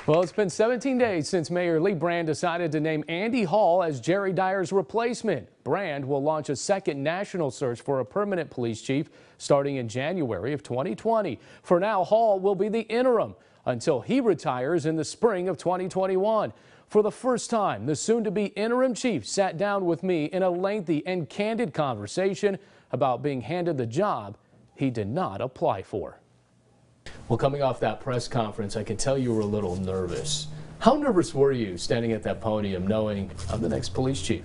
Well, it's been 17 days since Mayor Lee Brand decided to name Andy Hall as Jerry Dyer's replacement. Brand will launch a second national search for a permanent police chief starting in January of 2020. For now, Hall will be the interim until he retires in the spring of 2021. For the first time, the soon-to-be interim chief sat down with me in a lengthy and candid conversation about being handed the job he did not apply for. Well, coming off that press conference, I can tell you were a little nervous. How nervous were you standing at that podium knowing I'm the next police chief?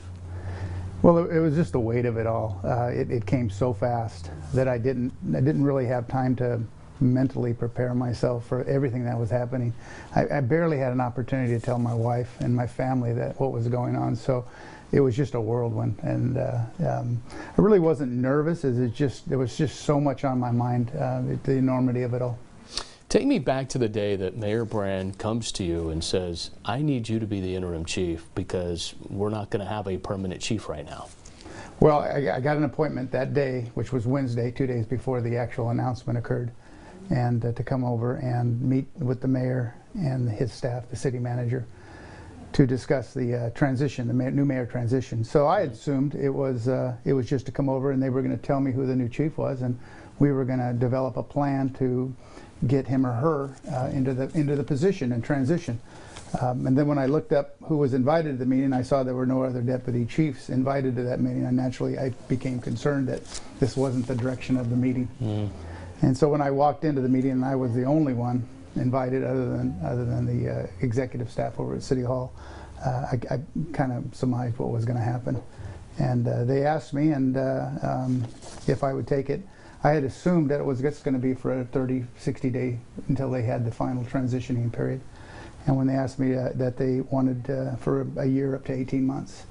Well, it was just the weight of it all. It came so fast that I didn't really have time to mentally prepare myself for everything that was happening. I barely had an opportunity to tell my wife and my family that what was going on. So it was just a whirlwind, and I really wasn't nervous. There was just so much on my mind, the enormity of it all. Take me back to the day that Mayor Brand comes to you and says, I need you to be the interim chief because we're not going to have a permanent chief right now. Well, I got an appointment that day, which was Wednesday, 2 days before the actual announcement occurred, and to come over and meet with the mayor and his staff, the city manager, to discuss the transition, the new mayor transition. So I assumed it was just to come over and they were going to tell me who the new chief was, and we were going to develop a plan to get him or her into the position and transition. And then when I looked up who was invited to the meeting, I saw there were no other deputy chiefs invited to that meeting, and naturally I became concerned that this wasn't the direction of the meeting. And so when I walked into the meeting, and I was the only one invited other than the executive staff over at City Hall, I kind of surmised what was going to happen. And they asked me if I would take it. I had assumed that it was just going to be for a 30, 60 day until they had the final transitioning period. And when they asked me that they wanted for a year up to 18 months,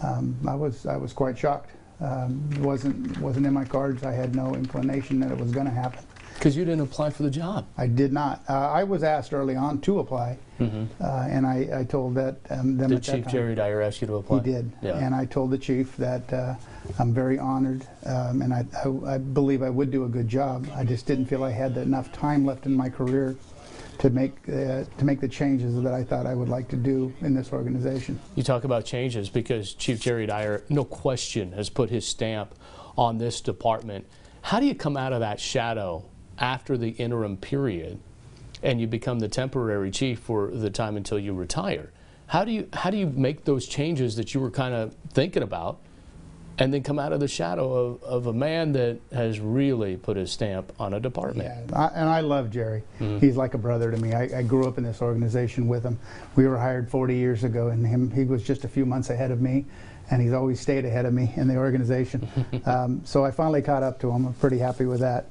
I was quite shocked. It wasn't in my cards. I had no inclination that it was going to happen. Because you didn't apply for the job. I did not. I was asked early on to apply, and I told that them Did at that Chief time. Jerry Dyer ask you to apply? He did, yeah. And I told the chief that I'm very honored, and I believe I would do a good job. I just didn't feel I had enough time left in my career to make the changes that I thought I would like to do in this organization. You talk about changes because Chief Jerry Dyer, no question, has put his stamp on this department. How do you come out of that shadow after the interim period and you become the temporary chief for the time until you retire? How do you make those changes that you were kind of thinking about and then come out of the shadow of a man that has really put his stamp on a department? Yeah, and I love Jerry. He's like a brother to me. I grew up in this organization with him. We were hired 40 years ago, and he was just a few months ahead of me, and he's always stayed ahead of me in the organization. So I finally caught up to him. I'm pretty happy with that.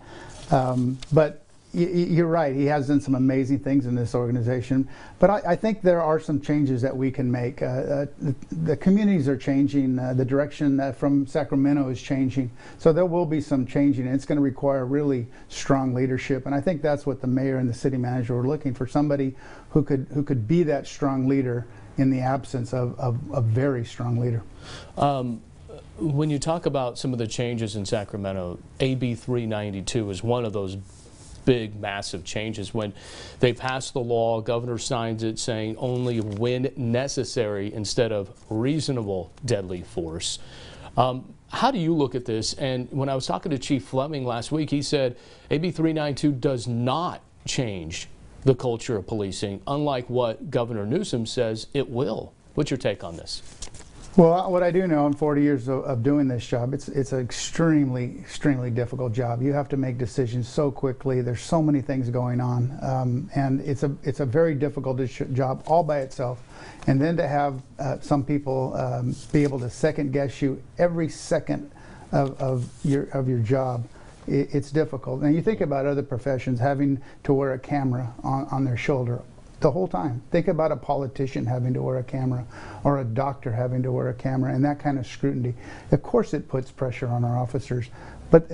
But you're right, he has done some amazing things in this organization, but I think there are some changes that we can make. The communities are changing, the direction from Sacramento is changing, so there will be some changing, and it's going to require really strong leadership, and I think that's what the mayor and the city manager were looking for, somebody who could be that strong leader in the absence of a very strong leader. When you talk about some of the changes in Sacramento, AB 392 is one of those big, massive changes. When they passed the law, governor signs it saying only when necessary instead of reasonable deadly force. How do you look at this? And when I was talking to Chief Fleming last week, he said AB 392 does not change the culture of policing, unlike what Governor Newsom says it will. What's your take on this? Well, what I do know in 40 years of doing this job, it's an extremely difficult job. You have to make decisions so quickly. There's so many things going on, and it's a very difficult job all by itself. And then to have some people be able to second guess you every second of your job, it's difficult. And you think about other professions having to wear a camera on their shoulder the whole time. Think about a politician having to wear a camera, or a doctor having to wear a camera, and that kind of scrutiny. Of course it puts pressure on our officers, but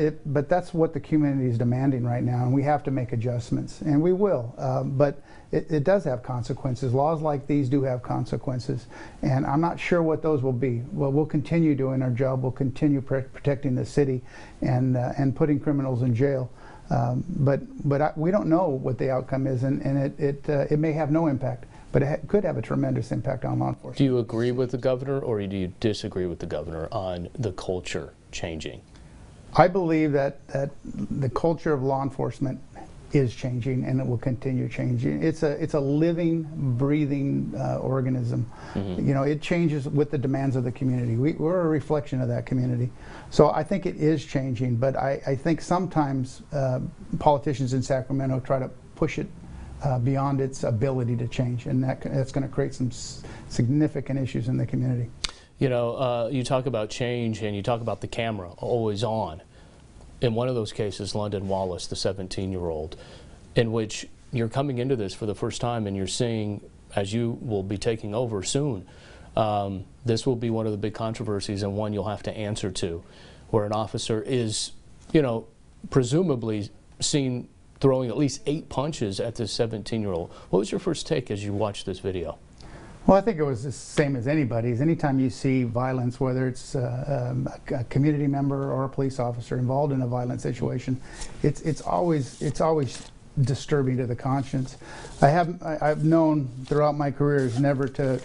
that's what the community is demanding right now, and we have to make adjustments, and we will. But it does have consequences. Laws like these do have consequences, and I'm not sure what those will be. Well, we'll continue doing our job. We'll continue protecting the city and putting criminals in jail. We don't know what the outcome is, and it may have no impact, but it could have a tremendous impact on law enforcement. Do you agree with the governor, or do you disagree with the governor on the culture changing? I believe that the culture of law enforcement is changing, and it will continue changing. It's a living, breathing organism. Mm-hmm. You know, it changes with the demands of the community. We're a reflection of that community. So I think it is changing, but I think sometimes politicians in Sacramento try to push it beyond its ability to change, and that's going to create some significant issues in the community. You know, you talk about change, and you talk about the camera always on. In one of those cases, London Wallace, the 17-year-old, in which you're coming into this for the first time and you're seeing, as you will be taking over soon, this will be one of the big controversies and one you'll have to answer to, where an officer is, you know, presumably seen throwing at least 8 punches at this 17-year-old. What was your first take as you watched this video? Well, I think it was the same as anybody's. Anytime you see violence, whether it's a community member or a police officer involved in a violent situation, it's always disturbing to the conscience. I've known throughout my careers never to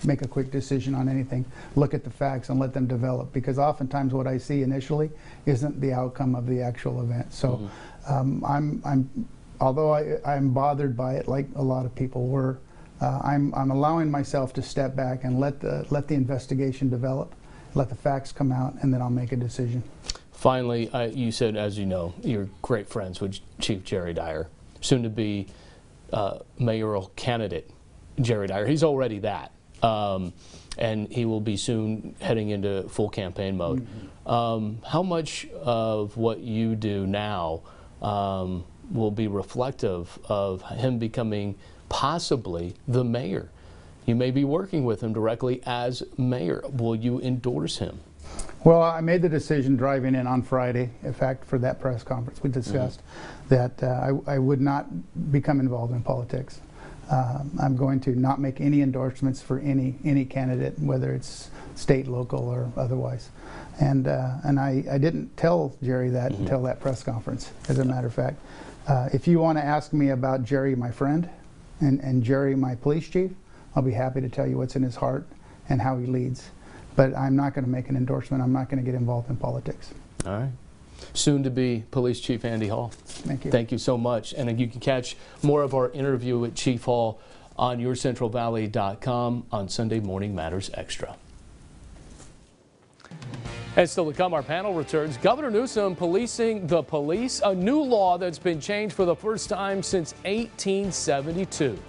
make a quick decision on anything. Look at the facts and let them develop, because oftentimes what I see initially isn't the outcome of the actual event. So although I'm bothered by it, like a lot of people were. I'm allowing myself to step back and let the investigation develop, let the facts come out, and then I'll make a decision. Finally, you said, as you know, you're great friends with Chief Jerry Dyer, soon to be mayoral candidate Jerry Dyer. He's already that, and he will be soon heading into full campaign mode. Mm-hmm. How much of what you do now will be reflective of him becoming possibly the mayor? You may be working with him directly as mayor. Will you endorse him? Well, I made the decision driving in on Friday, in fact, for that press conference. We discussed that I would not become involved in politics. I'm going to not make any endorsements for any candidate, whether it's state, local, or otherwise. And I didn't tell Jerry that until that press conference, as a matter of fact. If you want to ask me about Jerry, my friend, and Jerry, my police chief, I'll be happy to tell you what's in his heart and how he leads. But I'm not going to make an endorsement. I'm not going to get involved in politics. All right. Soon to be Police Chief Andy Hall. Thank you. Thank you so much. And you can catch more of our interview with Chief Hall on yourcentralvalley.com on Sunday Morning Matters Extra. And still to come, our panel returns. Governor Newsom policing the police, a new law that's been changed for the first time since 1872.